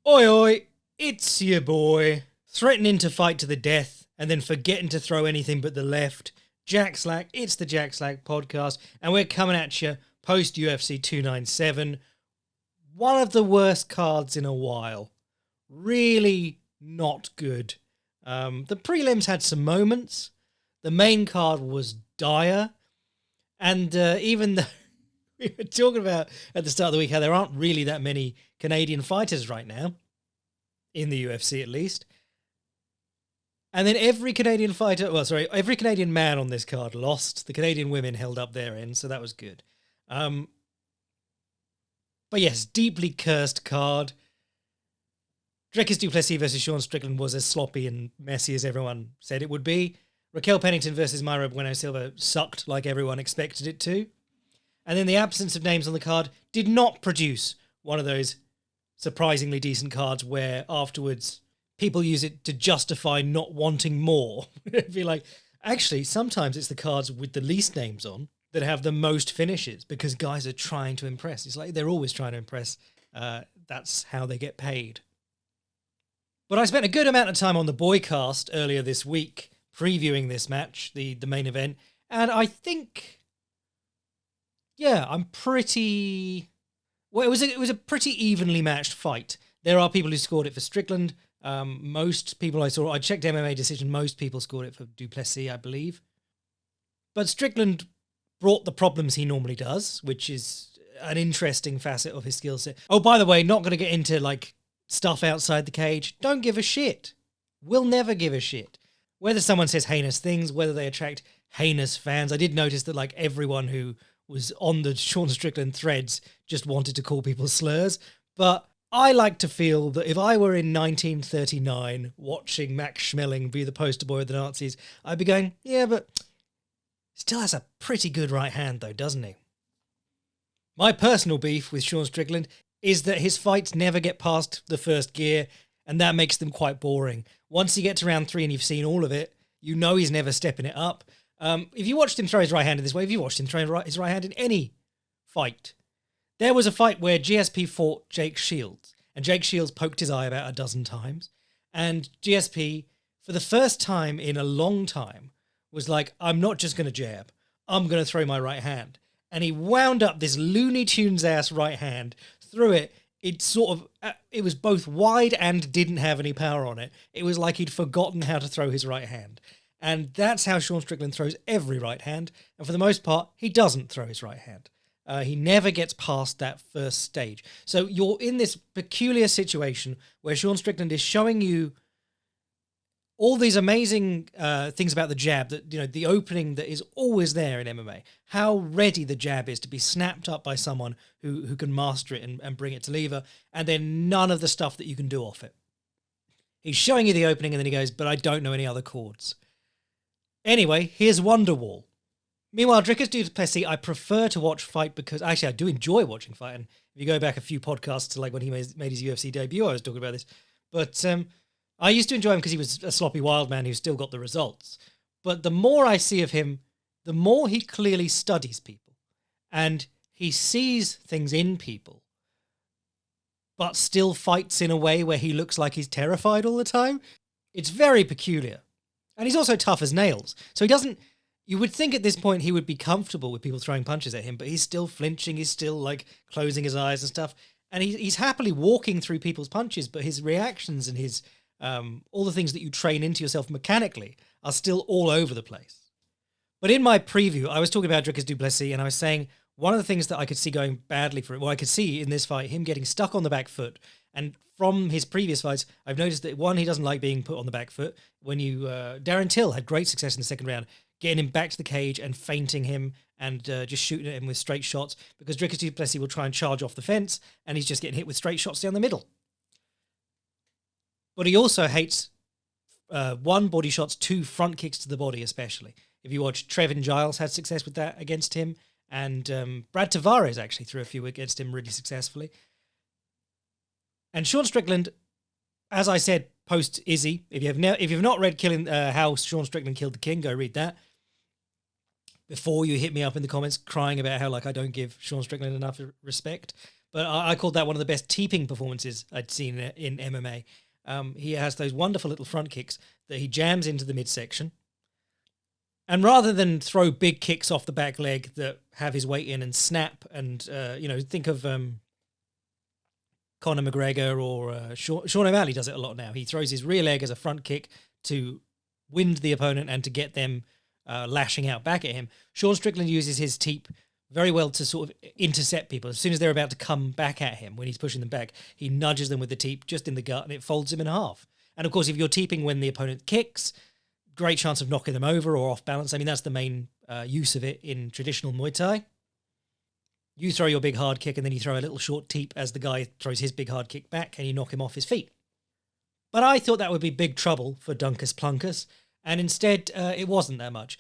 Oi oi, it's your boy. Threatening to fight to the death and then forgetting to throw anything but the left. Jack Slack, it's the Jack Slack podcast, and we're coming at you post UFC 297. One of the worst cards in a while. Really not good. The prelims had some moments. The main card was dire. And even though we were talking about at the start of the week how there aren't really that many Canadian fighters right now, in the UFC at least. And then every Canadian every Canadian man on this card lost. The Canadian women held up their end, so that was good. But yes, deeply cursed card. Dricus du Plessis versus Sean Strickland was as sloppy and messy as everyone said it would be. Raquel Pennington versus Mayra Bueno Silva sucked like everyone expected it to. And then the absence of names on the card did not produce one of those surprisingly decent cards where afterwards people use it to justify not wanting more. It'd be like, actually, sometimes it's the cards with the least names on that have the most finishes because guys are trying to impress. It's like they're always trying to impress. That's how they get paid. But I spent a good amount of time on the Boycast earlier this week previewing this match, the main event, and I think, yeah, I'm pretty... Well, it was a pretty evenly matched fight. There are people who scored it for Strickland. Most people I checked MMA Decision, most people scored it for du Plessis, I believe. But Strickland brought the problems he normally does, which is an interesting facet of his skill set. Oh, by the way, not going to get into like stuff outside the cage. Don't give a shit. We'll never give a shit. Whether someone says heinous things, whether they attract heinous fans. I did notice that like everyone who was on the Sean Strickland threads just wanted to call people slurs. But I like to feel that if I were in 1939 watching Max Schmeling be the poster boy of the Nazis, I'd be going, yeah, but still has a pretty good right hand though, doesn't he? My personal beef with Sean Strickland is that his fights never get past the first gear, and that makes them quite boring. Once you get to round 3 and you've seen all of it, you know he's never stepping it up. If you watched him throw his right hand in this way, if you watched him throw his right hand in any fight, there was a fight where GSP fought Jake Shields, and Jake Shields poked his eye about a dozen times, and GSP, for the first time in a long time, was like, I'm not just going to jab, I'm going to throw my right hand. And he wound up this Looney Tunes-ass right hand, threw it. It was both wide and didn't have any power on it. It was like he'd forgotten how to throw his right hand. And that's how Sean Strickland throws every right hand. And for the most part, he doesn't throw his right hand. He never gets past that first stage. So you're in this peculiar situation where Sean Strickland is showing you all these amazing things about the jab, that, you know, the opening that is always there in MMA, how ready the jab is to be snapped up by someone who can master it and bring it to lever, and then none of the stuff that you can do off it. He's showing you the opening and then he goes, but I don't know any other chords. Anyway, here's Wonderwall. Meanwhile, Dricus du Plessis, I prefer to watch fight because, actually, I do enjoy watching fight. And if you go back a few podcasts to like when he made his UFC debut, I was talking about this. But I used to enjoy him because he was a sloppy wild man who still got the results. But the more I see of him, the more he clearly studies people. And he sees things in people, but still fights in a way where he looks like he's terrified all the time. It's very peculiar. And he's also tough as nails. So he doesn't... You would think at this point he would be comfortable with people throwing punches at him, but he's still flinching, he's still like closing his eyes and stuff. And he's happily walking through people's punches, but his reactions and his all the things that you train into yourself mechanically are still all over the place. But in my preview, I was talking about Dricus du Plessis, and I was saying one of the things that I could see going badly for it, well, I could see in this fight him getting stuck on the back foot. And from his previous fights, I've noticed that, one, he doesn't like being put on the back foot. When Darren Till had great success in the second round, getting him back to the cage and feinting him and just shooting at him with straight shots, because Dricus du Plessis will try and charge off the fence, and he's just getting hit with straight shots down the middle. But he also hates, one, body shots, two, front kicks to the body especially. If you watch, Trevin Giles had success with that against him, and Brad Tavares actually threw a few against him really successfully. And Sean Strickland, as I said, post Izzy, if you've not read How Sean Strickland Killed the King, go read that. Before you hit me up in the comments crying about how like I don't give Sean Strickland enough respect. but I called that one of the best teeping performances I'd seen in MMA. He has those wonderful little front kicks that he jams into the midsection. And rather than throw big kicks off the back leg that have his weight in and snap, and, think of Conor McGregor or Sean O'Malley does it a lot now. He throws his rear leg as a front kick to wind the opponent and to get them lashing out back at him. Sean Strickland uses his teep very well to sort of intercept people. As soon as they're about to come back at him, when he's pushing them back, he nudges them with the teep just in the gut and it folds him in half. And of course, if you're teeping when the opponent kicks, great chance of knocking them over or off balance. I mean, that's the main use of it in traditional Muay Thai. You throw your big hard kick and then you throw a little short teep as the guy throws his big hard kick back and you knock him off his feet. But I thought that would be big trouble for Dunkus Plunkus, and instead it wasn't that much.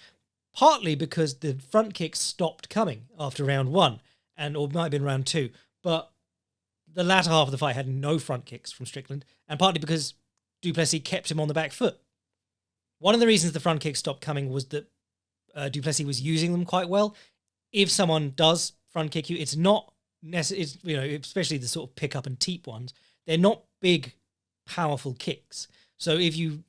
Partly because the front kicks stopped coming after round 1, or it might have been round 2, but the latter half of the fight had no front kicks from Strickland, and partly because du Plessis kept him on the back foot. One of the reasons the front kicks stopped coming was that du Plessis was using them quite well. If someone does front kick you, it's not necessary, especially the sort of pick up and teep ones, they're not big, powerful kicks. So if you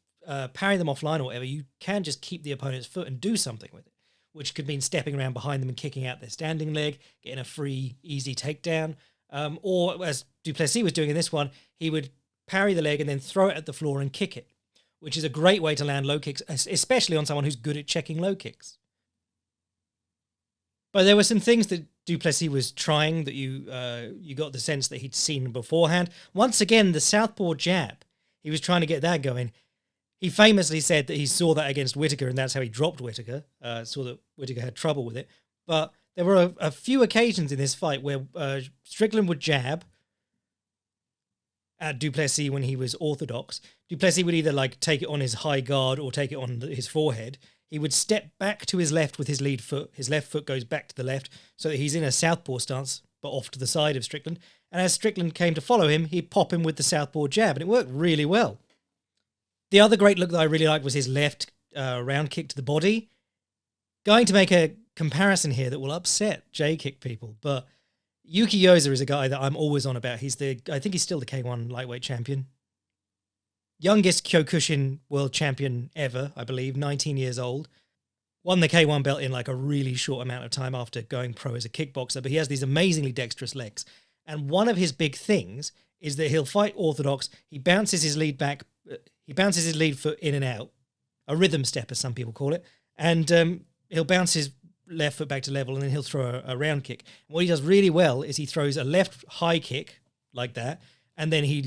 parry them offline or whatever, you can just keep the opponent's foot and do something with it, which could mean stepping around behind them and kicking out their standing leg, getting a free, easy takedown. Or as du Plessis was doing in this one, he would parry the leg and then throw it at the floor and kick it, which is a great way to land low kicks, especially on someone who's good at checking low kicks. But there were some things that du Plessis was trying that you got the sense that he'd seen beforehand. Once again, the southpaw jab, he was trying to get that going. He famously said that he saw that against Whittaker, and that's how he dropped Whittaker, saw that Whittaker had trouble with it. But there were a few occasions in this fight where Strickland would jab at du Plessis when he was orthodox. Du Plessis would either take it on his high guard or take it on his forehead. He would step back to his left with his lead foot. His left foot goes back to the left so that he's in a southpaw stance, but off to the side of Strickland. And as Strickland came to follow him, he'd pop him with the southpaw jab, and it worked really well. The other great look that I really liked was his left round kick to the body. Going to make a comparison here that will upset J-kick people, but Yuki Yoza is a guy that I'm always on about. I think he's still the K1 lightweight champion. Youngest Kyokushin world champion ever, I believe, 19 years old. Won the K1 belt in a really short amount of time after going pro as a kickboxer, but he has these amazingly dexterous legs. And one of his big things is that he'll fight orthodox. He bounces his lead foot in and out, a rhythm step, as some people call it, and he'll bounce his left foot back to level, and then he'll throw a round kick. And what he does really well is he throws a left high kick like that, and then he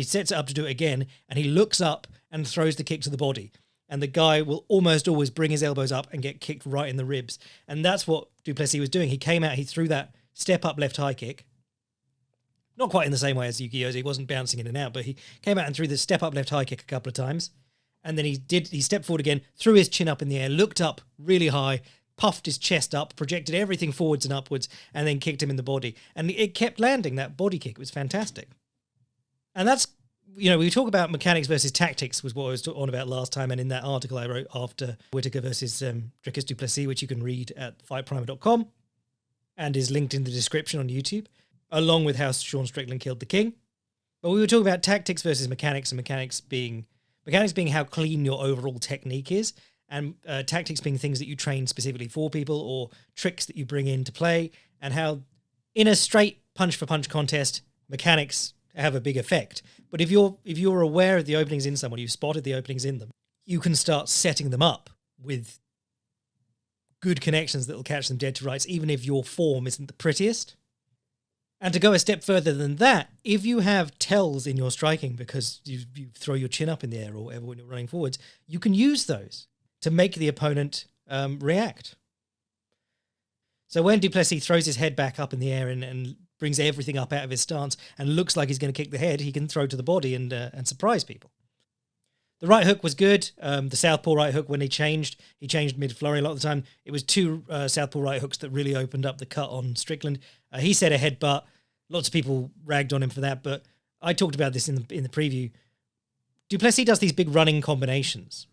sets it up to do it again, and he looks up and throws the kick to the body. And the guy will almost always bring his elbows up and get kicked right in the ribs. And that's what du Plessis was doing. He came out, he threw that step-up left high kick. Not quite in the same way as Yuki Yoza. He wasn't bouncing in and out, but he came out and threw the step-up left high kick a couple of times. And then he stepped forward again, threw his chin up in the air, looked up really high, puffed his chest up, projected everything forwards and upwards, and then kicked him in the body. And it kept landing, that body kick. It was fantastic. And that's, we talk about mechanics versus tactics was what I was on about last time, and in that article I wrote after Whittaker versus Dricus du Plessis, which you can read at fightprimer.com and is linked in the description on YouTube, along with how Sean Strickland killed the king. But we were talking about tactics versus mechanics, and mechanics being how clean your overall technique is, and tactics being things that you train specifically for people or tricks that you bring into play, and how in a straight punch-for-punch contest, mechanics have a big effect. But if you're aware of the openings in someone, you've spotted the openings in them, you can start setting them up with good connections that will catch them dead to rights, even if your form isn't the prettiest. And to go a step further than that, if you have tells in your striking because you throw your chin up in the air or whatever when you're running forwards, you can use those to make the opponent react. So when du Plessis throws his head back up in the air and brings everything up out of his stance and looks like he's going to kick the head, he can throw to the body and surprise people. The right hook was good. The southpaw right hook, when he changed mid-flurry a lot of the time. It was two southpaw right hooks that really opened up the cut on Strickland. He said a headbutt. Lots of people ragged on him for that, but I talked about this in the preview. Du Plessis does these big running combinations,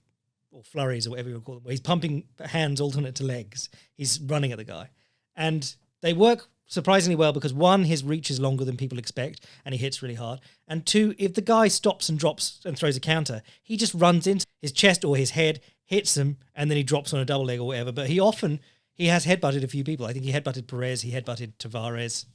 or flurries or whatever you call them, where he's pumping hands alternate to legs. He's running at the guy. And they work surprisingly well because, one, his reach is longer than people expect and he hits really hard. And two, if the guy stops and drops and throws a counter, he just runs into his chest or his head, hits him, and then he drops on a double leg or whatever. But he has headbutted a few people. I think he headbutted Perez, he headbutted Tavares.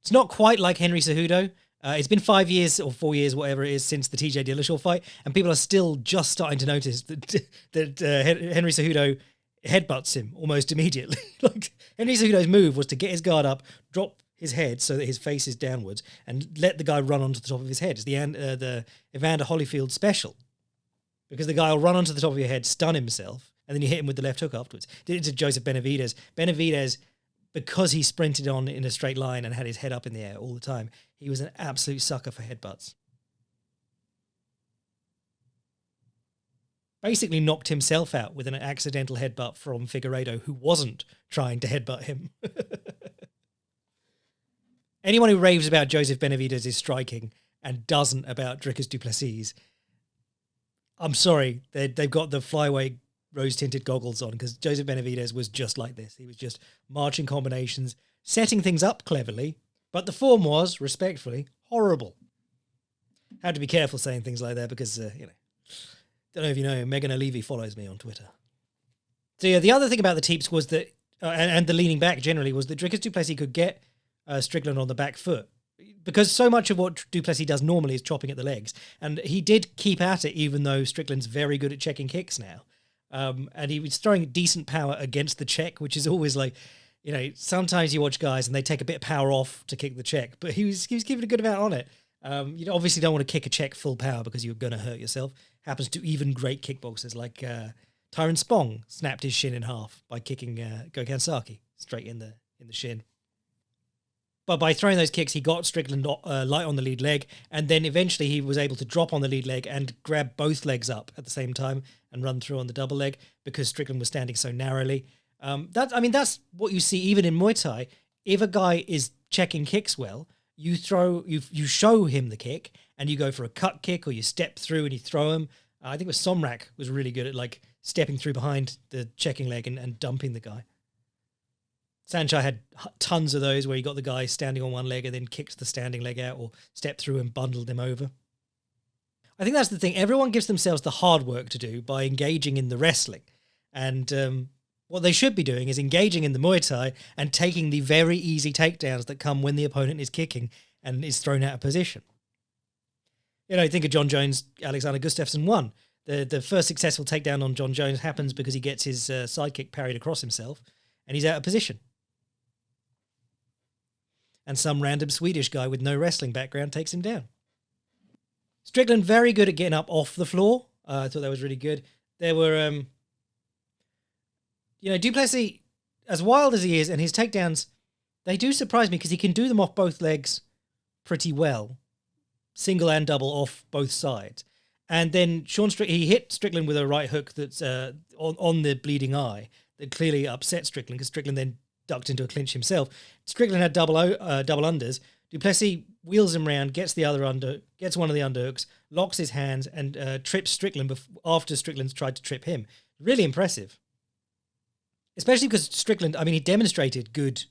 It's not quite like Henry Cejudo. It's been 5 years or 4 years, whatever it is, since the TJ Dillashaw fight, and people are still just starting to notice that Henry Cejudo headbutts him almost immediately. Like, Henry Cejudo's move was to get his guard up, drop his head so that his face is downwards, and let the guy run onto the top of his head. It's the Evander Holyfield special, because the guy will run onto the top of your head, stun himself, and then you hit him with the left hook afterwards. Did it to Joseph Benavidez. Benavidez, because he sprinted on in a straight line and had his head up in the air all the time, he was an absolute sucker for headbutts. Basically knocked himself out with an accidental headbutt from Figueiredo, who wasn't trying to headbutt him. Anyone who raves about Joseph Benavidez' striking and doesn't about Dricus du Plessis, I'm sorry, they've got the flyweight rose-tinted goggles on, because Joseph Benavidez was just like this. He was just marching combinations, setting things up cleverly, but the form was, respectfully, horrible. Had to be careful saying things like that because, don't know if you know, Megan O'Leary follows me on Twitter. So yeah, the other thing about the teeps was that, and the leaning back generally, was that Dricus du Plessis could get Strickland on the back foot, because so much of what du Plessis does normally is chopping at the legs, and he did keep at it, even though Strickland's very good at checking kicks now. And he was throwing decent power against the check, which is always like, sometimes you watch guys and they take a bit of power off to kick the check, but he was keeping a good amount on it. You obviously don't want to kick a check full power because you're going to hurt yourself. Happens to even great kickboxers like Tyrone Spong snapped his shin in half by kicking Gokhan Saki straight in the shin. But by throwing those kicks, he got Strickland light on the lead leg, and then eventually he was able to drop on the lead leg and grab both legs up at the same time and run through on the double leg because Strickland was standing so narrowly. That's what you see even in Muay Thai. If a guy is checking kicks well, you show him the kick and you go for a cut kick, or you step through and you throw him. I think it was Somrak was really good at like stepping through behind the checking leg and dumping the guy. Sanchai had tons of those where he got the guy standing on one leg and then kicked the standing leg out or stepped through and bundled him over. I think that's the thing. Everyone gives themselves the hard work to do by engaging in the wrestling. And what they should be doing is engaging in the Muay Thai and taking the very easy takedowns that come when the opponent is kicking and is thrown out of position. Think of John Jones, Alexander Gustafsson 1. The first successful takedown on John Jones happens because he gets his sidekick parried across himself and he's out of position. And some random Swedish guy with no wrestling background takes him down. Strickland very good at getting up off the floor. I thought that was really good. There were, du Plessis, as wild as he is, and his takedowns, they do surprise me because he can do them off both legs pretty well. Single and double off both sides. And then he hit Strickland with a right hook that's on the bleeding eye that clearly upset Strickland, because Strickland then ducked into a clinch himself. Strickland had double unders. Du Plessis wheels him round, gets one of the underhooks, locks his hands, and trips Strickland after Strickland's tried to trip him. Really impressive. Especially because Strickland, he demonstrated good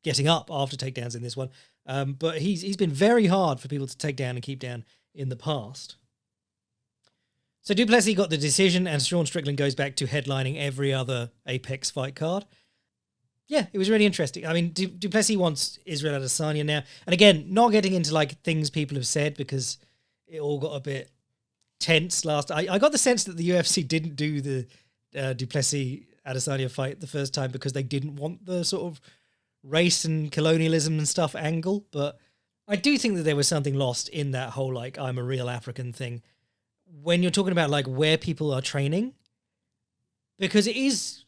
getting up after takedowns in this one, but he's been very hard for people to take down and keep down in the past. So du Plessis got the decision, and Sean Strickland goes back to headlining every other Apex fight card. Yeah, it was really interesting. Du Plessis wants Israel Adesanya now. And again, not getting into like things people have said because it all got a bit tense last. I got the sense that the UFC didn't do the du Plessis Adesanya fight the first time because they didn't want the sort of race and colonialism and stuff angle. But I do think that there was something lost in that whole like I'm a real African thing when you're talking about like where people are training, because it is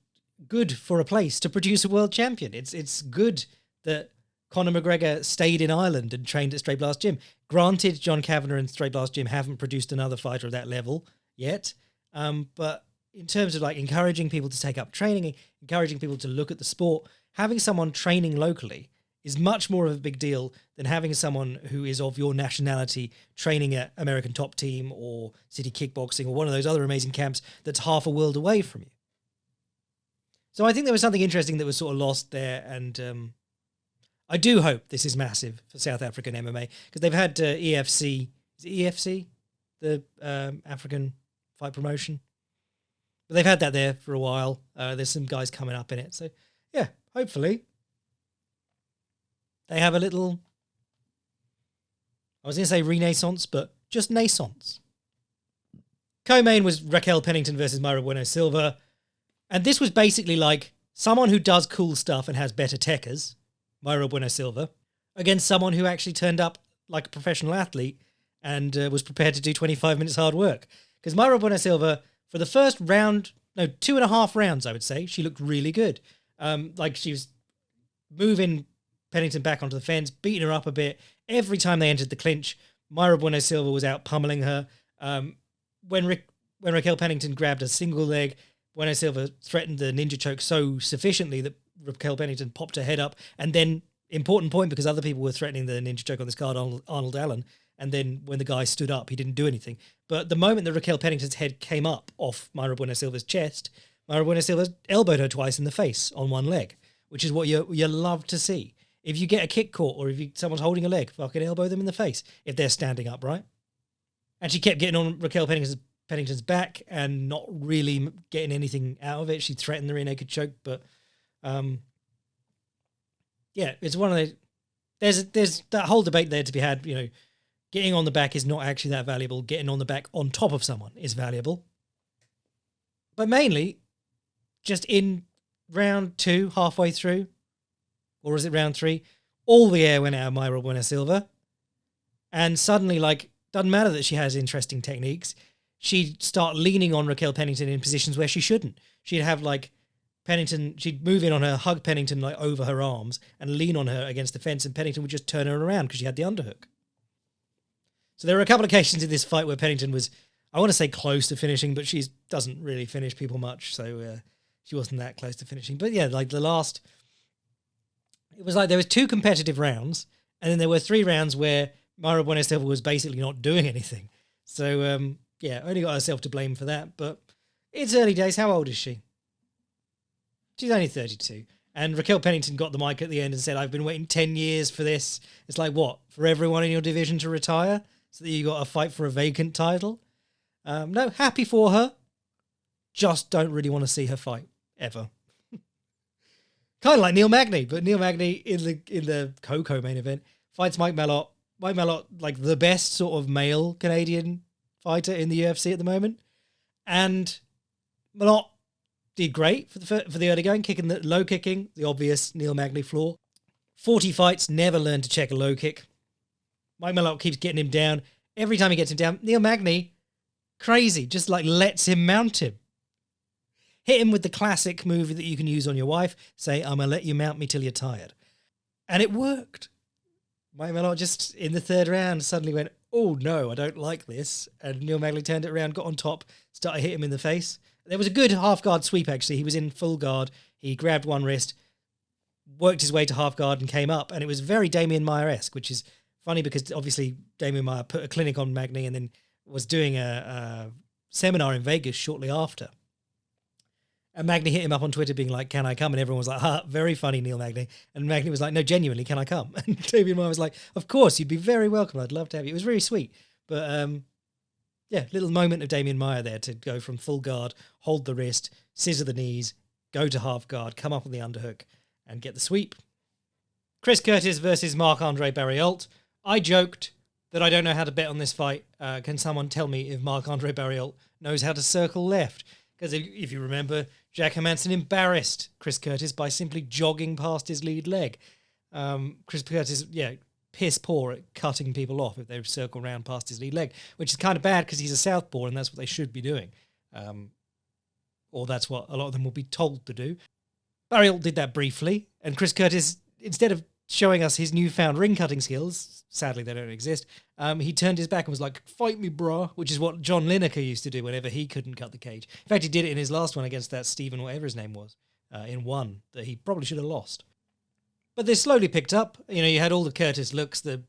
good for a place to produce a world champion. It's good that Conor McGregor stayed in Ireland and trained at Straight Blast Gym. Granted, John Kavanagh and Straight Blast Gym haven't produced another fighter of that level yet, but in terms of like encouraging people to take up training, encouraging people to look at the sport, having someone training locally is much more of a big deal than having someone who is of your nationality training at American Top Team or City Kickboxing or one of those other amazing camps that's half a world away from you. So I think there was something interesting that was sort of lost there, and I do hope this is massive for South African MMA because they've had EFC. Is it EFC? The African fight promotion. But they've had that there for a while. There's some guys coming up in it. So, yeah, hopefully they have a little, I was going to say renaissance, but just naissance. Co-main was Raquel Pennington versus Mayra Bueno Silva. And this was basically like someone who does cool stuff and has better techers, Mayra Bueno Silva, against someone who actually turned up like a professional athlete and was prepared to do 25 minutes hard work. Because Mayra Bueno Silva, for the first round, 2.5 rounds, I would say, she looked really good. Like she was moving Pennington back onto the fence, beating her up a bit. Every time they entered the clinch, Mayra Bueno Silva was out pummeling her. When Raquel Pennington grabbed a single leg, Bueno Silva threatened the ninja choke so sufficiently that Raquel Pennington popped her head up. And then, important point, because other people were threatening the ninja choke on this card, Arnold Allen. And then when the guy stood up, he didn't do anything. But the moment that Raquel Pennington's head came up off Mayra Bueno Silva's chest, Mayra Bueno Silva elbowed her twice in the face on one leg, which is what you love to see. If you get a kick caught or if someone's holding a leg, fucking elbow them in the face if they're standing up, right? And she kept getting on Raquel Pennington's back and not really getting anything out of it. She threatened the rear naked choke, but yeah, it's one of those. There's that whole debate there to be had. Getting on the back is not actually that valuable. Getting on the back on top of someone is valuable. But mainly, just in round 2, halfway through, or is it round 3, all the air went out of Mayra Bueno Silva. And suddenly, doesn't matter that she has interesting techniques. She'd start leaning on Raquel Pennington in positions where she shouldn't. She'd have, Pennington, she'd move in on her, hug Pennington, over her arms and lean on her against the fence, and Pennington would just turn her around because she had the underhook. So there were a couple of occasions in this fight where Pennington was, I want to say close to finishing, but she doesn't really finish people much, so she wasn't that close to finishing. But yeah, the last, it was there was 2 competitive rounds, and then there were 3 rounds where Mayra Bueno Silva was basically not doing anything. So yeah, only got herself to blame for that, but it's early days. How old is she? She's only 32. And Raquel Pennington got the mic at the end and said, I've been waiting 10 years for this. It's like, what? For everyone in your division to retire? So that you got to fight for a vacant title? No, happy for her. Just don't really want to see her fight, ever. Kind of like Neil Magny, but Neil Magny in the co-main event fights Mike Malott. Mike Malott, the best sort of male Canadian fighter in the UFC at the moment. And Malott did great for the early going, low kicking, the obvious Neil Magny flaw. 40 fights, never learned to check a low kick. Mike Malott keeps getting him down. Every time he gets him down, Neil Magny, crazy, just lets him mount him. Hit him with the classic move that you can use on your wife. Say, I'm going to let you mount me till you're tired. And it worked. Mike Malott just, in the 3rd round, suddenly went, oh no, I don't like this. And Neil Magny turned it around, got on top, started hitting him in the face. There was a good half-guard sweep, actually. He was in full guard. He grabbed one wrist, worked his way to half-guard and came up. And it was very Damian Maia-esque, which is funny because obviously Damian Maia put a clinic on Magny and then was doing a seminar in Vegas shortly after. And Magny hit him up on Twitter being like, can I come? And everyone was like, very funny, Neil Magny. And Magny was like, no, genuinely, can I come? And Damian Maia was like, of course, you'd be very welcome. I'd love to have you. It was really sweet. But yeah, little moment of Damian Maia there to go from full guard, hold the wrist, scissor the knees, go to half guard, come up on the underhook and get the sweep. Chris Curtis versus Marc-Andre Barriault. I joked that I don't know how to bet on this fight. Can someone tell me if Marc-Andre Barriault knows how to circle left? Because if you remember, Jack Hermansson embarrassed Chris Curtis by simply jogging past his lead leg. Chris Curtis, piss poor at cutting people off if they circle round past his lead leg, which is kind of bad because he's a southpaw and that's what they should be doing. Or that's what a lot of them will be told to do. Barriault did that briefly, and Chris Curtis, instead of showing us his newfound ring-cutting skills, sadly they don't exist, he turned his back and was like, fight me, brah, which is what John Lineker used to do whenever he couldn't cut the cage. In fact, he did it in his last one against that Stephen, whatever his name was, in one that he probably should have lost. But they slowly picked up. You had all the Curtis looks, the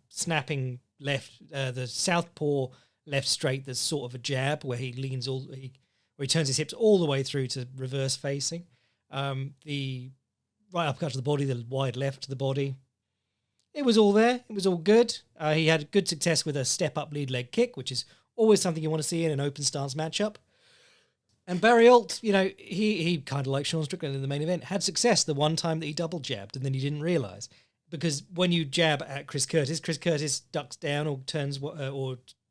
snapping left, the southpaw left straight, there's sort of a jab where he leans where he turns his hips all the way through to reverse facing. The right uppercut to the body, the wide left to the body. It was all there. It was all good. He had good success with a step-up lead leg kick, which is always something you want to see in an open stance matchup. And Barriault, he kind of like Sean Strickland in the main event, had success the one time that he double jabbed and then he didn't realise. Because when you jab at Chris Curtis ducks down or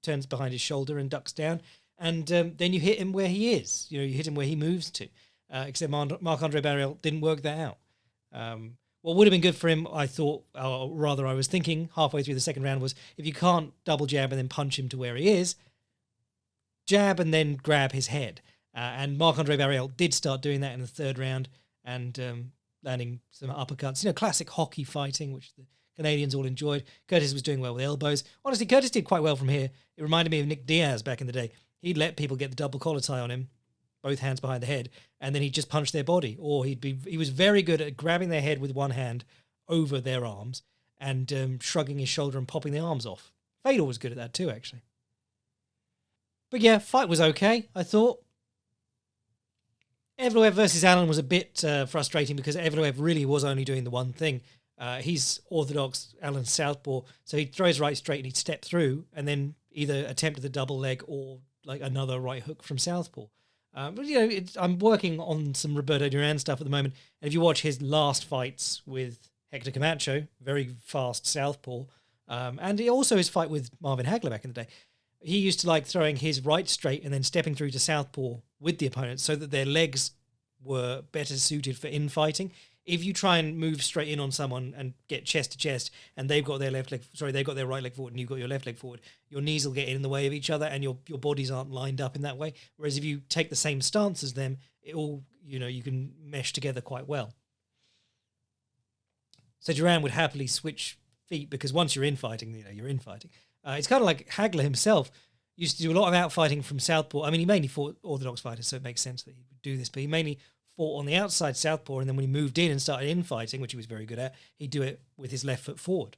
turns behind his shoulder and ducks down, and then you hit him where he is. You hit him where he moves to. Except Marc-Andre Barriault didn't work that out. What would have been good for him, I thought, or rather I was thinking halfway through the second round, was if you can't double jab and then punch him to where he is, jab and then grab his head. And Marc-Andre Barriault did start doing that in the third round and landing some uppercuts. Classic hockey fighting, which the Canadians all enjoyed. Curtis was doing well with elbows. Honestly, Curtis did quite well from here. It reminded me of Nick Diaz back in the day. He'd let people get the double collar tie on him, both hands behind the head, and then he'd just punch their body. Or he was very good at grabbing their head with one hand over their arms and shrugging his shoulder and popping the arms off. Fedor was good at that too, actually. But yeah, fight was okay, I thought. Evloev versus Allen was a bit frustrating because Evloev really was only doing the one thing. He's orthodox, Allen's southpaw, so he'd throw his right straight and he'd step through and then either attempt the double leg or like another right hook from southpaw. But I'm working on some Roberto Duran stuff at the moment, and if you watch his last fights with Hector Camacho, very fast southpaw, and also his fight with Marvin Hagler back in the day, he used to like throwing his right straight and then stepping through to southpaw with the opponent so that their legs were better suited for infighting. If you try and move straight in on someone and get chest to chest and they've got their right leg forward and you've got your left leg forward, your knees will get in the way of each other and your bodies aren't lined up in that way. Whereas if you take the same stance as them, it all, you can mesh together quite well. So Duran would happily switch feet because once you're infighting, you're infighting. It's kind of like Hagler himself used to do a lot of outfighting from southpaw. I mean, he mainly fought orthodox fighters, so it makes sense that he would do this. But he mainly fought on the outside southpaw, and then when he moved in and started infighting, which he was very good at, he'd do it with his left foot forward.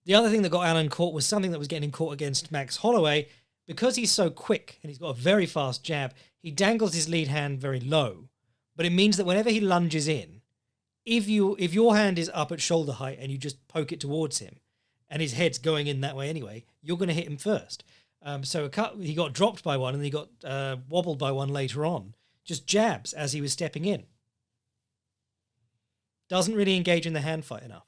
The other thing that got Allen caught was something that was getting him caught against Max Holloway. Because he's so quick and he's got a very fast jab, he dangles his lead hand very low. But it means that whenever he lunges in, if your hand is up at shoulder height and you just poke it towards him, and his head's going in that way anyway, you're going to hit him first. So he got dropped by one and he got wobbled by one later on. Just jabs as he was stepping in. Doesn't really engage in the hand fight enough.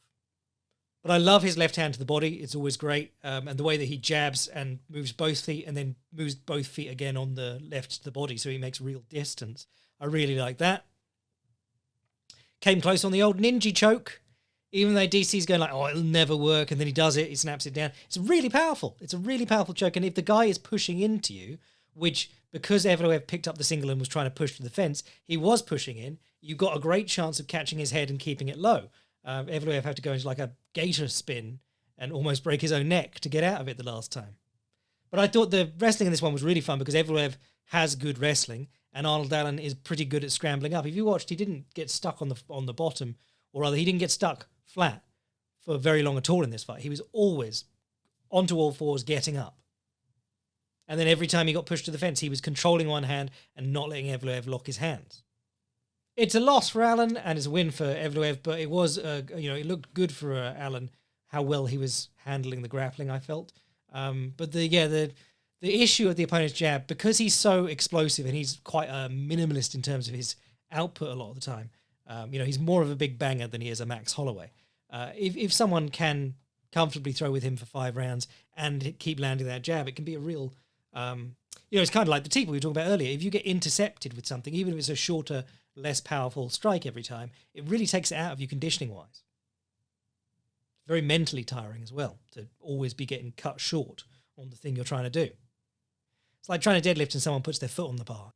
But I love his left hand to the body. It's always great. And the way that he jabs and moves both feet and then moves both feet again on the left to the body so he makes real distance. I really like that. Came close on the old ninja choke. Even though DC's going like, oh, it'll never work, and then he does it, he snaps it down. It's really powerful. It's a really powerful choke. And if the guy is pushing into you, which because Evloev picked up the single and was trying to push to the fence, he was pushing in, you've got a great chance of catching his head and keeping it low. Evloev had to go into like a gator spin and almost break his own neck to get out of it the last time. But I thought the wrestling in this one was really fun because Evloev has good wrestling and Arnold Allen is pretty good at scrambling up. If you watched, he didn't get stuck on the bottom, or rather he didn't get stuck flat for very long at all in this fight. He was always onto all fours getting up. And then every time he got pushed to the fence, he was controlling one hand and not letting Evloev lock his hands. It's a loss for Allen and it's a win for Evloev, but it was, it looked good for Allen how well he was handling the grappling, I felt. But the issue of the opponent's jab, because he's so explosive and he's quite a minimalist in terms of his output a lot of the time, he's more of a big banger than he is a Max Holloway. If someone can comfortably throw with him for 5 rounds and keep landing that jab, it can be a real... it's kind of like the Teep we were talking about earlier. If you get intercepted with something, even if it's a shorter, less powerful strike every time, it really takes it out of you conditioning-wise. Very mentally tiring as well, to always be getting cut short on the thing you're trying to do. It's like trying to deadlift and someone puts their foot on the bar.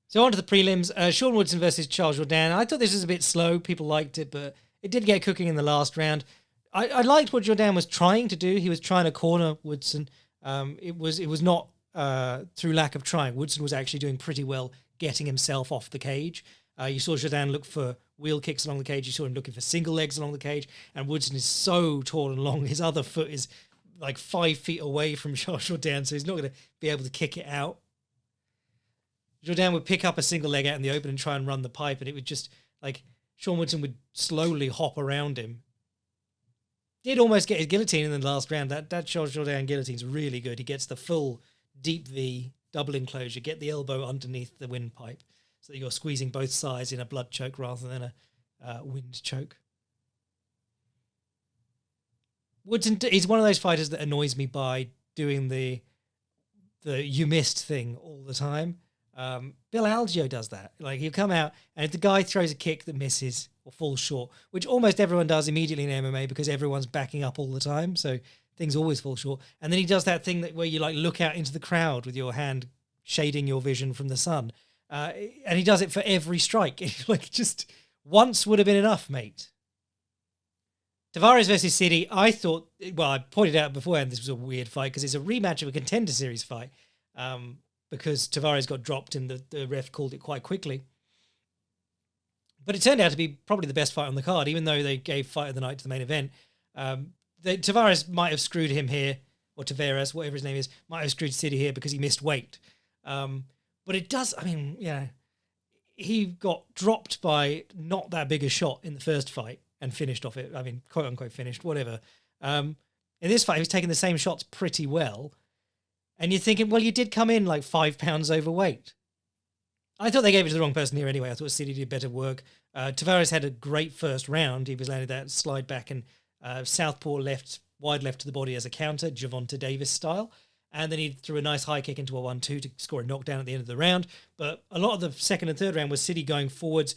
So on to the prelims. Sean Woodson versus Charles Jourdain. I thought this was a bit slow. People liked it, but it did get cooking in the last round. I liked what Jourdain was trying to do. He was trying to corner Woodson. It was not through lack of trying. Woodson was actually doing pretty well getting himself off the cage. You saw Jourdain look for wheel kicks along the cage. You saw him looking for single legs along the cage. And Woodson is so tall and long. His other foot is like 5 feet away from Charles Jourdain, so he's not going to be able to kick it out. Jourdain would pick up a single leg out in the open and try and run the pipe, and it would just, like, Sean Woodson would slowly hop around him. Did almost get his guillotine in the last round. That Charles Jourdain guillotine's really good. He gets the full deep V double enclosure, get the elbow underneath the windpipe so that you're squeezing both sides in a blood choke rather than a wind choke. Woodson, he's one of those fighters that annoys me by doing the you missed thing all the time. Bill Algeo does that. Like, he'll come out, and if the guy throws a kick that misses or falls short, which almost everyone does immediately in MMA because everyone's backing up all the time, so things always fall short. And then he does that thing where you, like, look out into the crowd with your hand shading your vision from the sun. And he does it for every strike. Like, just once would have been enough, mate. Tavares versus City, I thought, well, I pointed out beforehand this was a weird fight because it's a rematch of a Contender Series fight. Because Tavares got dropped and the ref called it quite quickly. But it turned out to be probably the best fight on the card, even though they gave Fight of the Night to the main event. Tavares might have screwed him here, or Tavares, whatever his name is, might have screwed City here because he missed weight. But it does, I mean, yeah, he got dropped by not that big a shot in the first fight and finished off it. I mean, quote unquote finished, whatever. In this fight, he was taking the same shots pretty well. And you're thinking, well, you did come in like 5 pounds overweight. I thought they gave it to the wrong person here anyway. I thought City did better work. Tavares had a great first round. He was landed that slide back and southpaw left, wide left to the body as a counter, Gervonta Davis style. And then he threw a nice high kick into a 1-2 to score a knockdown at the end of the round. But a lot of the second and third round was City going forwards,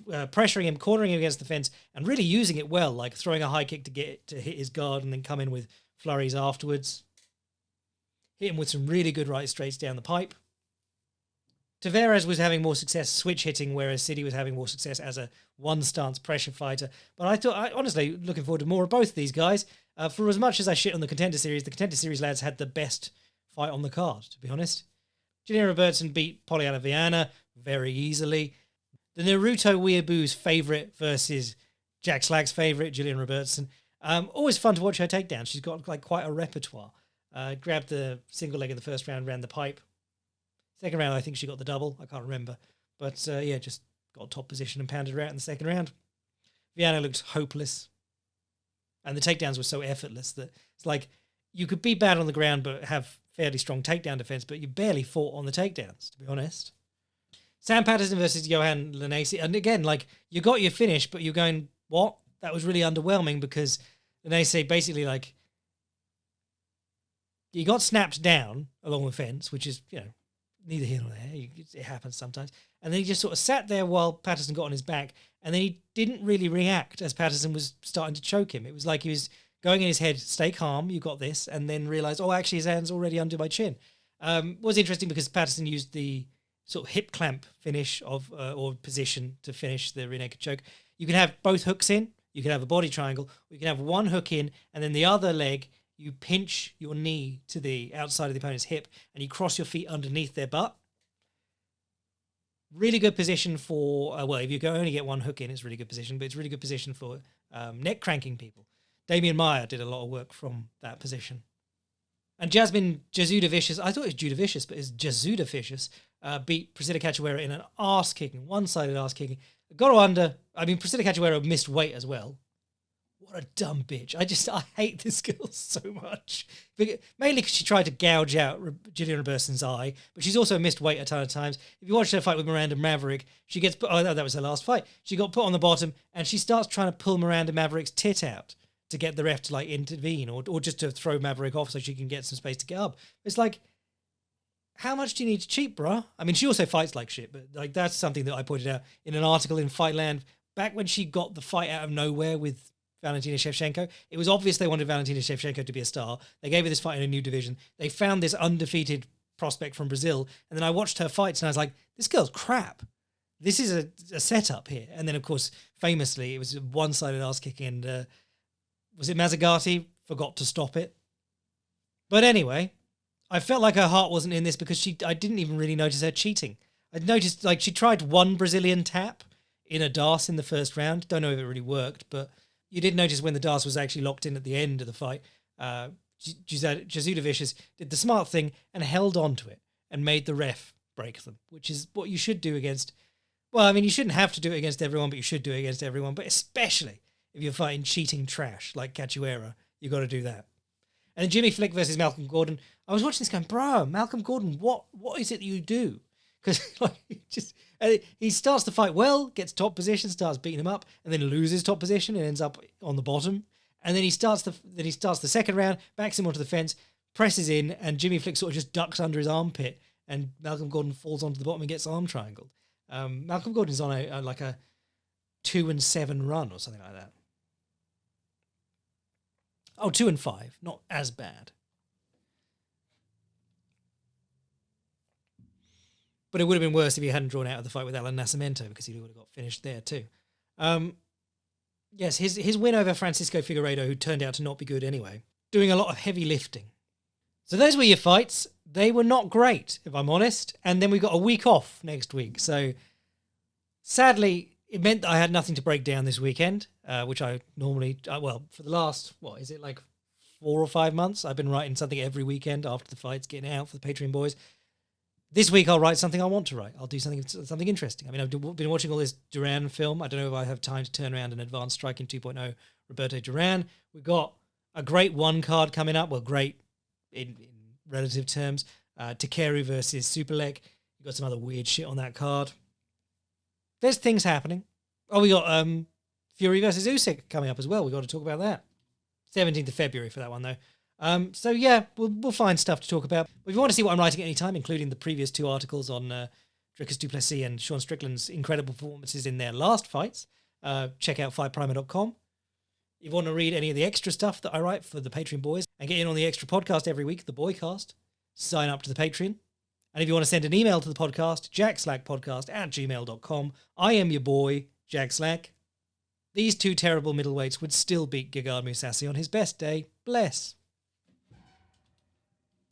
pressuring him, cornering him against the fence, and really using it well, like throwing a high kick to hit his guard and then come in with flurries afterwards. Hit him with some really good right straights down the pipe. Tavares was having more success switch hitting, whereas City was having more success as a one-stance pressure fighter. But honestly, looking forward to more of both of these guys. For as much as I shit on the Contender Series lads had the best fight on the card, to be honest. Julian Robertson beat Polyana Viana very easily. The Naruto Weeaboo's favourite versus Jack Slack's favourite, Julian Robertson. Always fun to watch her takedown. She's got like quite a repertoire. Grabbed the single leg in the first round, ran the pipe. Second round, I think she got the double. I can't remember. But just got top position and pounded her out in the second round. Viana looked hopeless. And the takedowns were so effortless that it's like you could be bad on the ground but have fairly strong takedown defense, but you barely fought on the takedowns, to be honest. Sam Patterson versus Johan Lanesi. And again, like, you got your finish, but you're going, what? That was really underwhelming because Lanesi basically, like, he got snapped down along the fence, which is, neither here nor there. It happens sometimes. And then he just sort of sat there while Patterson got on his back, and then he didn't really react as Patterson was starting to choke him. It was like he was going in his head, stay calm, you got this, and then realised, oh, actually his hand's already under my chin. Was interesting because Patterson used the sort of hip clamp finish of or position to finish the rear naked choke. You can have both hooks in, you can have a body triangle, or you can have one hook in, and then the other leg, you pinch your knee to the outside of the opponent's hip and you cross your feet underneath their butt. Really good position for, if you only get one hook in, it's a really good position, but it's a really good position for neck cranking people. Damian Maia did a lot of work from that position. And Jasmine Jasudavicius, I thought it was Judavicius, but it's Jasudavicius, beat Priscilla Cachoeira in an arse-kicking, one-sided arse-kicking. Got her under. I mean, Priscilla Cachoeira missed weight as well. What a dumb bitch. I hate this girl so much. Mainly because she tried to gouge out Julian Robertson's eye, but she's also missed weight a ton of times. If you watch her fight with Miranda Maverick, she gets put, that was her last fight. She got put on the bottom and she starts trying to pull Miranda Maverick's tit out to get the ref to like intervene or just to throw Maverick off so she can get some space to get up. It's like, how much do you need to cheat, bruh? I mean, she also fights like shit, but like that's something that I pointed out in an article in Fightland back when she got the fight out of nowhere with Valentina Shevchenko. It was obvious they wanted Valentina Shevchenko to be a star. They gave her this fight in a new division. They found this undefeated prospect from Brazil, and then I watched her fights and I was like, this girl's crap. This is a setup here. And then, of course, famously, it was a one-sided ass-kicking, and was it Mazzagatti? Forgot to stop it. But anyway, I felt like her heart wasn't in this because I didn't even really notice her cheating. I noticed, like, she tried one Brazilian tap in a DAS in the first round. Don't know if it really worked, but you did notice when the DAS was actually locked in at the end of the fight, Jasudavicius did the smart thing and held on to it and made the ref break them, which is what you should do against. Well, I mean, you shouldn't have to do it against everyone, but you should do it against everyone. But especially if you're fighting cheating trash like Cachoeira, you got to do that. And then Jimmy Flick versus Malcolm Gordon. I was watching this going, bro, Malcolm Gordon, what is it that you do? Because he starts the fight well, gets top position, starts beating him up, and then loses top position and ends up on the bottom. And then he starts the second round, backs him onto the fence, presses in, and Jimmy Flick sort of just ducks under his armpit, and Malcolm Gordon falls onto the bottom and gets arm triangled. Malcolm Gordon's on a 2-7 run or something like that. Oh, 2-5, not as bad. But it would have been worse if he hadn't drawn out of the fight with Alan Nascimento, because he would have got finished there too. Yes, his win over Francisco Figueiredo, who turned out to not be good anyway, doing a lot of heavy lifting. So those were your fights. They were not great, if I'm honest. And then we got a week off next week. So sadly, it meant that I had nothing to break down this weekend, which I normally, for the last, 4 or 5 months, I've been writing something every weekend after the fights, getting it out for the Patreon boys. This week I'll write something I want to write. I'll do something interesting. I mean, I've been watching all this Duran film. I don't know if I have time to turn around an Advanced Striking 2.0 Roberto Duran. We've got a great one card coming up. Well, great in relative terms. Takeru versus Superlek. You've got some other weird shit on that card. There's things happening. Oh, we got Fury versus Usyk coming up as well. We've got to talk about that. 17th of February for that one, though. So yeah, we'll find stuff to talk about. But if you want to see what I'm writing at any time, including the previous 2 articles on Dricus du Plessis and Sean Strickland's incredible performances in their last fights, check out fightprimer.com. If you want to read any of the extra stuff that I write for the Patreon boys and get in on the extra podcast every week, the Boycast, sign up to the Patreon. And if you want to send an email to the podcast, jackslackpodcast@gmail.com. I am your boy, Jack Slack. These 2 terrible middleweights would still beat Gegard Mousasi on his best day. Bless.